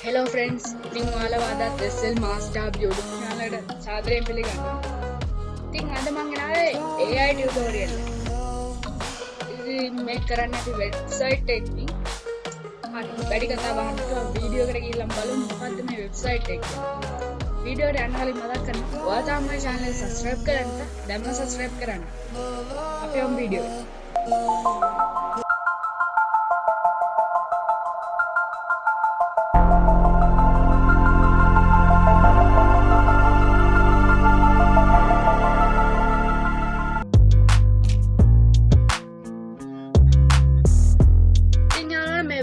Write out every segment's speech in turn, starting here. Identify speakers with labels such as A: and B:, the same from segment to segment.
A: Hello friends, ඉතින් ඔයාලා අදත් SL Master YouTube channel එකට සාදරයෙන් පිළිගන්නවා. ඉතින් අද මම ගෙනාවේ AI tutorial එක. ඉතින් මේක කරන්න අපි website එකකින් හරි වැඩි කතා බහක් නැතුව වීඩියෝ එකට ගිහිල්ලා බලමු මොකද්ද මේ website එක කියලා. වීඩියෝ එක යන්න කලින් මතක් කරන්න ඔයා තාම මේ channel එක subscribe කරන්න දැන්ම subscribe කරන්න. අපි යමු වීඩියෝ එකට.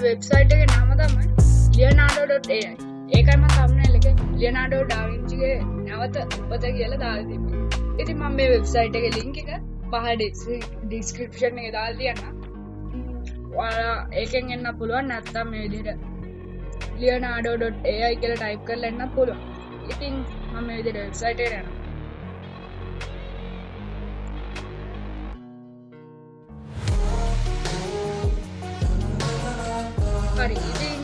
A: වෙබ්සයිට් එකේ නම තමයි Leonardo.ai. ඒකයි මම thumbnail එකේ Leonardo da Vinci ගේ නැවත උපත කියලා දාලා තිබ්බේ. ඉතින් මම මේ වෙබ්සයිට් එකේ link එක පහළ description එකේ දාලා තියන්නම්. ඔයාලා ඒකෙන් එන්න පුළුවන් නැත්නම් මේ විදිහට Leonardo.ai කියලා type කරලා එන්න පුළුවන්. ඉතින් මම මේ විදිහට වෙබ්සයිට් එකට යනවා. හරි ඉතින්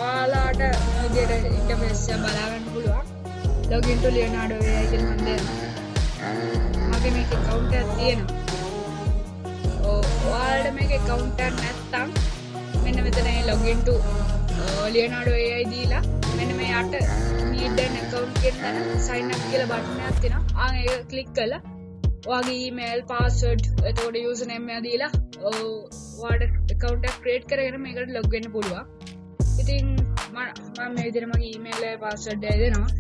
A: ඔයාලාට මේ විදිහට ඉන්ටර්ෆේස් එක බලා ගන්න පුළුවන්. login to Leonardo AI කියලා මම දෙනවා. මගේ මේක account එකක් තියෙනවා. ඔයාලට මේක account එකක් නැත්නම් මෙන්න මෙතන login to Leonardo AI දීලා මෙන්න මේ යට need an account කියන තැන sign up කියලා බටන් එකක් තියෙනවා. ඒක ක්ලික් කරලා ඔයාගේ email password එතකොට username එක දීලා ඔයාලට account එක create කරගෙන මේකට log වෙන්න පුළුවන්. ඉතින් මම මේ විදිහට මගේ email එක password එක දෙනවා.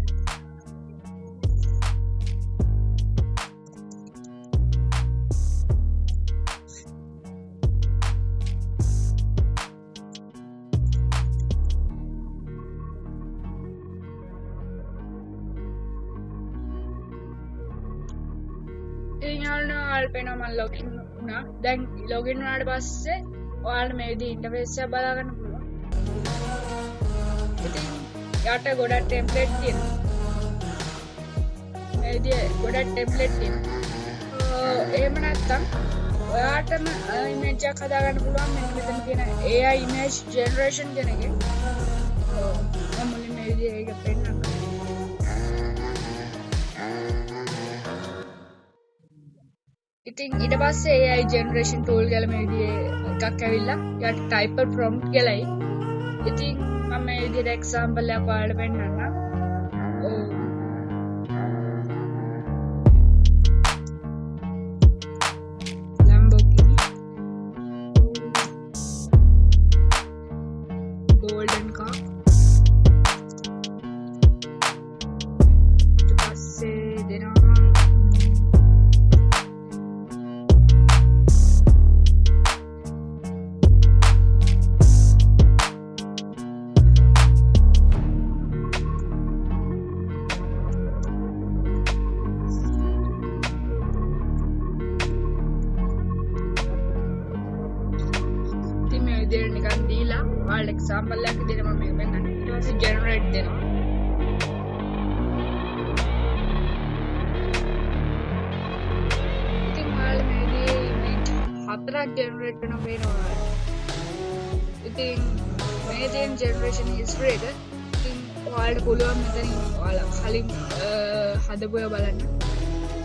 A: ඔයාලට පේනවා මම login වුණා. දැන් login වුණාට පස්සේ ඔයාලට මේ විදිහේ ඉන්ටර්ෆේස් එක බලා ගන්න පුළුවන්. ඉතින් යට ගොඩක් ටෙම්ප්ලේට් තියෙනවා. මේ විදිහේ ගොඩක් ටෙම්ප්ලේට් තියෙනවා. එහෙම නැත්නම් ඔයාටම ඉමේජ් එකක් හදා ගන්න පුළුවන්. මෙන්න මෙතන තියෙන AI image generation කියන එකේ. මම මුලින්ම මේ විදිහේ එක පෙන්නන්නම්. ඉතින් ඊට පස්සේ AI generation tool කියලා මේ විදිහේ එකක් ඇවිල්ලා ඊට type a prompt කියලායි. ඉතින් මම මේ විදිහට example එකක් ඔයාලට පෙන්නන්නම්. Lamborghini golden car. ඊට පස්සේ දෙනවා නිකන් දීලා ඔයාලට එක්සැම්පල් එකක් දෙන්න මම මේක පෙන්නන්න. ඊට පස්සේ ජෙනරේට් දෙනවා. ඉතින් ඔයාලා මේ විදිහේ ඉමේජ් හතරක් ජෙනරේට් කරනවා පේනවා. ඉතින් මේ තියෙන ජෙනරේෂන් හිස්ටරි එක ඉතින් ඔයාලට පුළුවන් මෙතනින් ඔයාලා කලින් හදපු ඒවා බලන්න.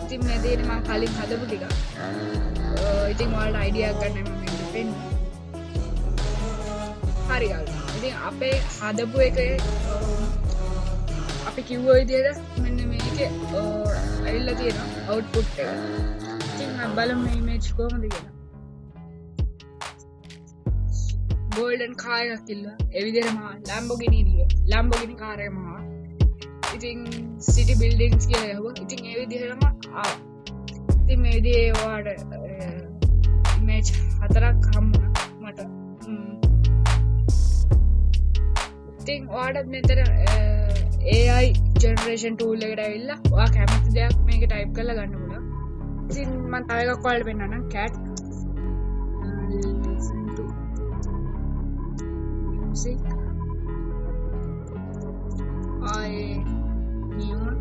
A: ඉතින් මේ තියෙන මම කලින් හදපු ටික. ඉතින් ඔයාලට අයිඩියා එකක් ගන්න මම මේක පෙන්නනවා. හරි ගන්න. ඉතින් අපේ හදපු එකේ අපි කිව්ව විදිහට මෙන්න මේකේ ඇවිල්ලා තියෙනවා output එක. ඉතින් අපි බලමු මේ image කොහොමද කියලා. golden car එකක් කිල්ලුවා. ඒ විදිහටම Lamborghini car එකම ආවා. ඉතින් city buildings කියලා ගහුවා. ඉතින් ඒ විදිහටම ආවා. ඉතින් මේ විදිහේ ඔයාලට image හතරක් හම්බුණා මට. ඉතින් ඔයාලට මෙතන AI generation tool එකට ඇවිල්ලා ඔයා කැමති දෙයක් මේක type කරලා ගන්න පුළුවන්. ඉතින් මම තව එකක් ඔයාලට පෙන්නන්නම් cat listen to music I neon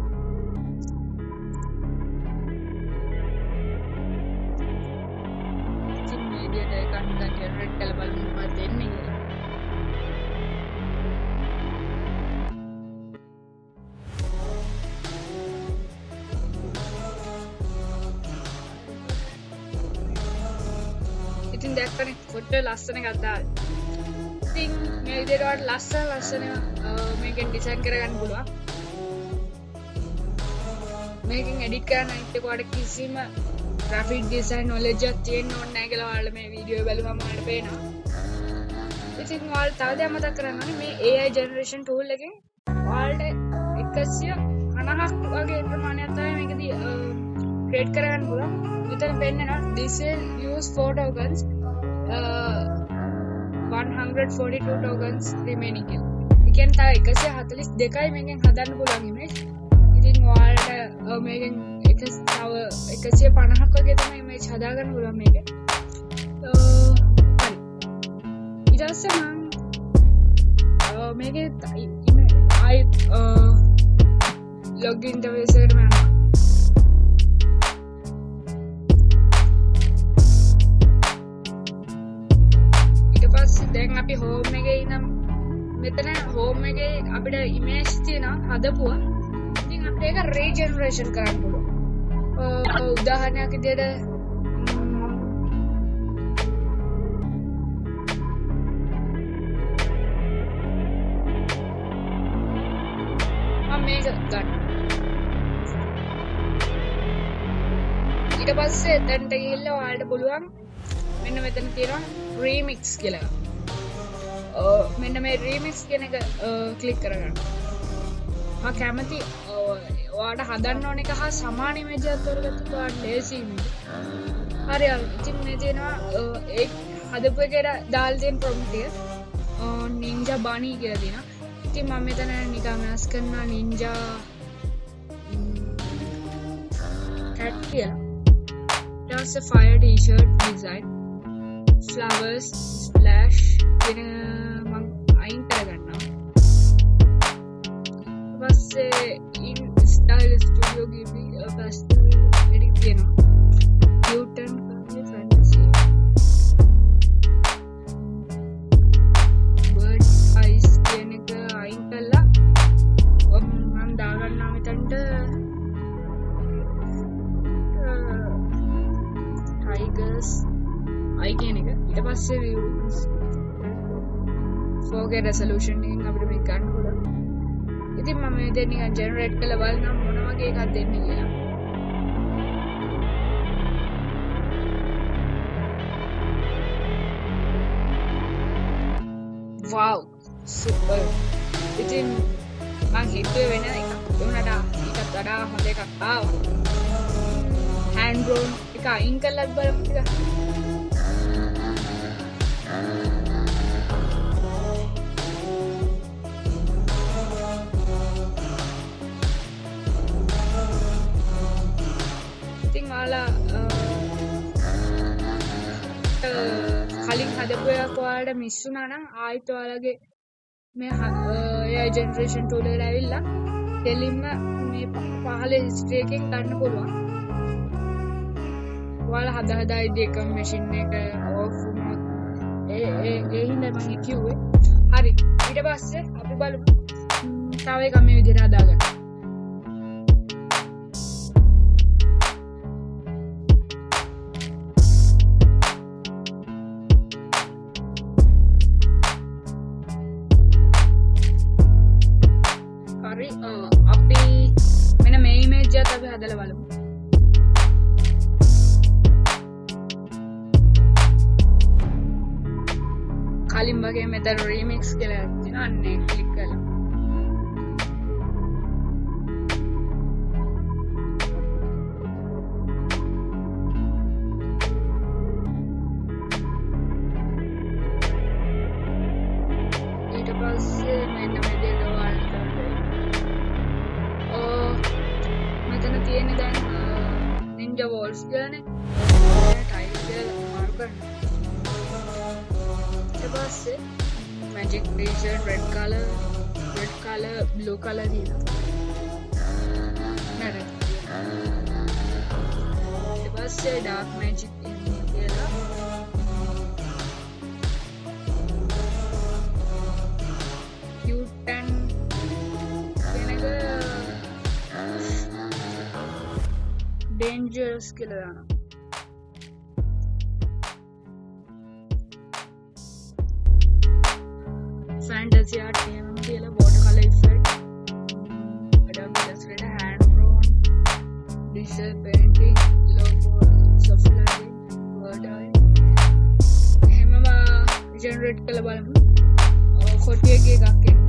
A: ඉතින් මේ විදිහට එකක් generate කරලා බලමු මොකක්ද එන්නේ කියලා. දැක්කනේ කොච්චර ලස්සන එකක්ද දාලා. ඉතින් මේ විදිහට වඩා ලස්සන මේකෙන් ඩිසයින් කරගන්න පුළුවන්. මේකෙන් එඩිට් කරන්න අනිත් එක වඩා කිසිම graphic design knowledge එකක් තියෙන්න ඕනේ නැහැ කියලා ඔයාලා මේ වීඩියෝ බලුවම ඔයාලට පේනවා. ඉතින් ඔයාලා තව දෙයක් මතක් කරගන්න ඕනේ මේ AI generation tool එකෙන් ඔයාලට 150ක් වගේ ප්‍රමාණයක් තමයි මේකදී create කරගන්න පුළුවන්. මෙතන පෙන්නනවා this will use 4 tokens 142 tokens remaining කියලා. ඒ කියන්නේ තව 142යි මේකෙන් හදන්න පුළුවන් image. ඉතින් ඔයාලට මේකෙන් තව 150ක් වගේ තමයි image හදාගන්න පුළුවන් මේකෙන්. හරි. ඊට පස්සේ මම මේකේ login interface එකට යනවා. දැන් අපි home එකේ ඉඳන් මෙතන home එකේ අපිට image තියෙනවා හදපුවා. ඉතින් අපිට ඒක regeneration කරන්න පුළුවන්. උදාහරණයක් විදියට මම මේක ගන්න. ඊට පස්සේ එතනට ගිහිල්ලා ඔයාලට පුළුවන් මෙන්න මෙතන තියෙනවා remix කියලා. මෙන්න මේ remix කියන එක ක්ලික් කරගන්න. මම කැමති ඔයාලට හදන්න ඕන එක හා සමාන image එකක් තෝරගත්තොත් ඔයාලට ලේසි image. හරි ඉතින් මේ තියෙනවා ඒ හදපු එකට දාලා තියෙන prompt එක ninja bunny කියලා තියෙනවා. ඉතින් මම මෙතන නිකන් වෙනස් කරනවා ninja cat කියලා. ඊට fire t-shirt design flowers splash කියන මම අයින් කරගන්නවා. ඊට පස්සේ in style studio give me a pastel edit තියෙනවා. cute and funny fantasy bird eyes කියන එක අයින් කළා. මම දාගන්නවා මෙතනට tigers eye කියන එක. ඊට පස්සේ views 4K resolution එකකින් අපිට මේක ගන්න පුළුවන්. ඉතින් මම මේ දෙන්න නිකන් generate කරලා බලනවා මොන වගේ එකක්ද දෙන්නේ කියලා. wow super. ඉතින් මම හිතුවේ වෙන එකක් දුන්නට ඊටත් වඩා හොඳ එකක් ආවා. hand drawn එක අයින් කළත් බලමු ටික. කලින් හදපු එකක් ඔයාලට මිස් වුණා නම් ආයෙත් ඔයාලගේ මේ AI generation tool එකට ඇවිල්ලා දෙලින්ම මේ පහළ history එකෙන් ගන්න පුළුවන්. ඔයාලා හදා ඉදි මැෂින් එක off වුණොත් ඒ හින්දා මම කිව්වේ. හරි ඊට පස්සේ අපි බලමු තව එකක් මේ විදිහට හදාගන්න. අපි මෙන්න මේ image එකත් අපි හදලා බලමු. කලින් වගේ මෙතන remix කියලා තියෙනවා. අන්නේ ක්ලික් කරලා ඊට පස්සේ මෙන්න මේ දේ මෙතන තියෙන දැන් ninja walls කියලානේ ටයිල් කියලා මාරු කරනවා. ඊට පස්සේ magic t-shirt red color blue color තියෙනවා. නේද? ඊට පස්සේ dark magic කියලා cute and dangerous කියලා දානවා. art කියලා watercolor effect Adobe Illustrator hand drawn digital painting logo soft lighting word eye එහෙමම generate කරලා බලමු කොටියගේ එකක් එන්න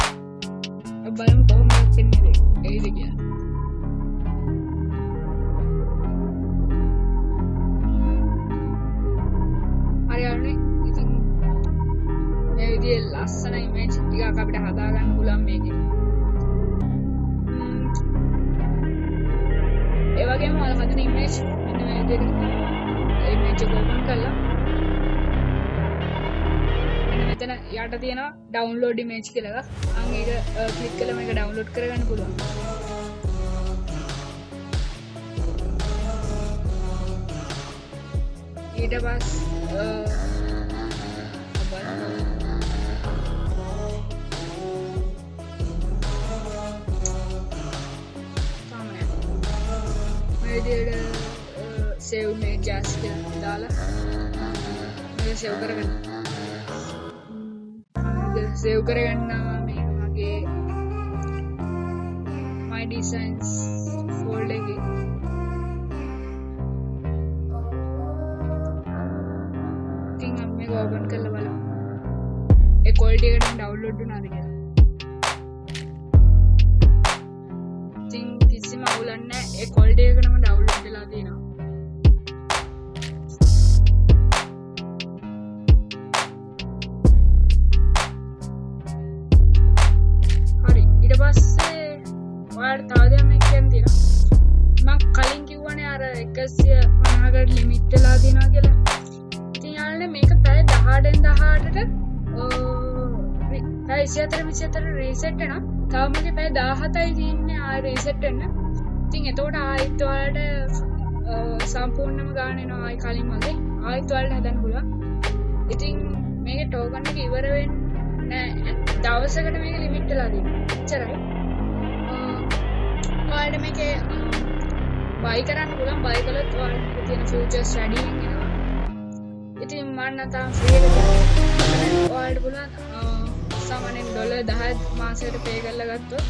A: බලමු කොහොමද එන්නේ ඒද කියලා හරියන්නේ ඉතින් මේ විදිහේ ලස්සන image ටිකක් අපිට හදා ගන්න පුළුවන් මේකෙන් ඒ වගේම ඔයාලා හදන image මෙන්න මේ විදිහට image එක open කරලා මෙන්න මෙතන යට තියෙනවා download image කියලා එකක්. අන් ඒක click කළා මේක download කරගන්න පුළුවන්. ඊට පස්සේ save images කියලා දාලා මේක save කරගන්න. save කරගන්නවා මේ මගේ my designs folder එකේ. ඉතින් අපි මේක open කරලා බලමු. ඒ quality එකට download වුණාද කියලා. ඉතින් කිසිම අවුලක් නැහැ. ඒ quality එකකටම download වෙලා තියෙනවා. ඔයාලට තව දෙයක් මේක කියන්න තියෙනවා මම කලින් කිව්වනේ අර 150කට ලිමිට් වෙලා තියෙනවා කියලා ඉතින් යාළුවනේ මේක පැය 18න් 18ට පැය 24 රීසෙට් වෙනවා තව මගේ පැය 17යි තියෙන්නේ ආයෙ රීසෙට් වෙන්න ඉතින් එතකොට ආයෙත් ඔයාලට සම්පූර්ණම ගන්න එනවා ආයෙ කලින් වගේ ආයෙත් ඔයාලට හදන්න පුළුවන් ඉතින් මේකේ ටෝකන් එක ඉවර වෙන්නේ නැහැ දවසකට මේක ලිමිට් වෙලා තියෙනවා එච්චරයි ඔයාලට මේකේ buy කරන්න පුළුවන් buy කළොත් ඔයාලට තියෙන features වැඩි වෙනවා. ඉතින් මම නැතම් free එක දෙනවා. ඔයාලට පුළුවන් සාමාන්‍යයෙන් $10 මාසෙකට pay කරලා ගත්තොත්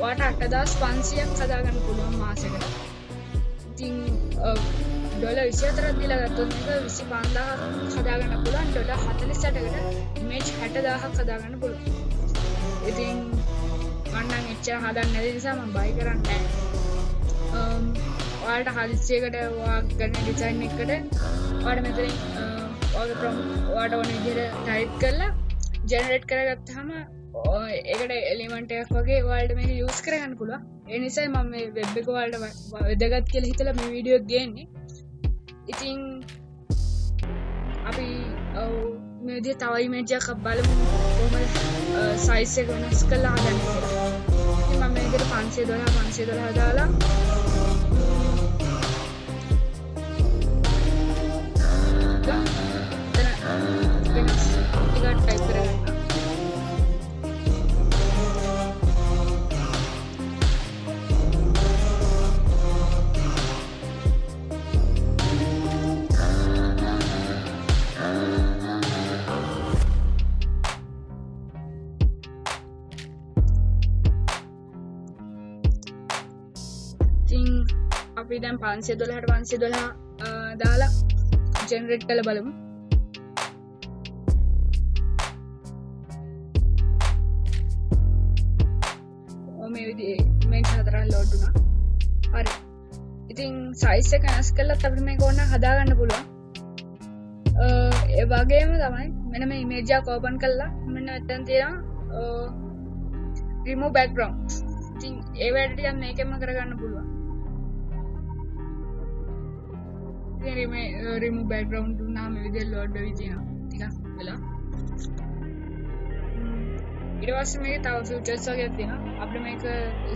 A: ඔයාලට 8500ක් හදා ගන්න පුළුවන් මාසෙකට. ඉතින් $24ක් දීලා ගත්තොත් මේක 25000ක් හදා ගන්න පුළුවන්. $48කට image 60000ක් හදා ගන්න පුළුවන්. ඉතින් මන්නම් එච්චර හදන්න නැති නිසා මම buy කරන්නේ නැහැ. ඔයාලට හදිස්සියකට ඔයා ගන්න ඩිසයින් එකකට ඔයාලට මෙතනින් ඔයාලට ඕන විදිහට ටයිප් කරලා ජෙනරේට් කරගත්තාම ඒකට එලිමන්ට් එකක් වගේ ඔයාලට මේක යූස් කරගන්න පුළුවන්. ඒ නිසා මම මේ වෙබ් එක ඔයාලට වැදගත් කියලා හිතලා මේ වීඩියෝ එක ගේන්නේ. ඉතින් අපි මේ විදිහේ තව ඉමේජ් එකක් බලමු කොහොමද සයිස් එක වෙනස් කරලා හදන්නේ කියලා. ඉතින් මම මේකට 512 දාලා වෙනස් ටිකක් ටයිප් කරගන්න. අපි දැන් 512ට 512 දාලා ජෙනරේට් කරලා බලමු. මේ විදිහේ ඉමේජ් හතරක් ලෝඩ් වුණා. හරි. ඉතින් සයිස් එක වෙනස් කළාත් අපිට මේක ඕන හදා ගන්න පුළුවන්. ඒ වගේම තමයි මෙන්න මේ ඉමේජ් එක ඕපන් කළා මෙන්න මෙතන තියෙනවා remove background. ඉතින් ඒ වැඩ ටික මේකෙන්ම කරගන්න පුළුවන්. remove background नाम විදිහට load වෙවි තියෙනවා ටිකක් වෙලා ඊට පස්සේ මේකේ තව features වගේක් තියෙනවා අපිට මේක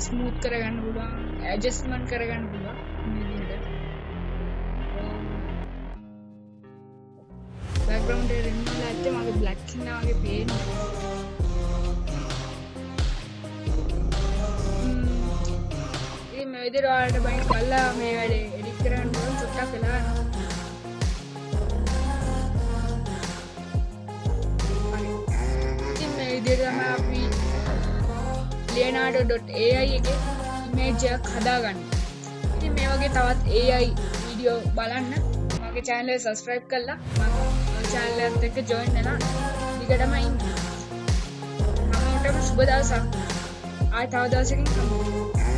A: smooth කරගන්න පුළුවන් adjustment කරගන්න පුළුවන් මේ විදිහට background එක remove කරලා ඇත්තේ මගේ black ඉන්නා වගේ පේන්නේ ඉතින් මේ විදිහට ඔයාලට බයින් කළා මේ වැඩේ edit කරගන්න පුළුවන් චුට්ටක් වෙලා ඉතින් මේ විදිහට තමයි අපි leonardo.ai එකේ image එකක් හදාගන්න. ඉතින් මේ වගේ තවත් AI වීඩියෝ බලන්න මගේ channel එක subscribe කරලා මගේ channel එකත් එක්ක join වෙලා දිගටම ඉන්න. හැමෝටම සුබ දවසක්. ආයෙ තව දවසකින් හම්බ වෙමු.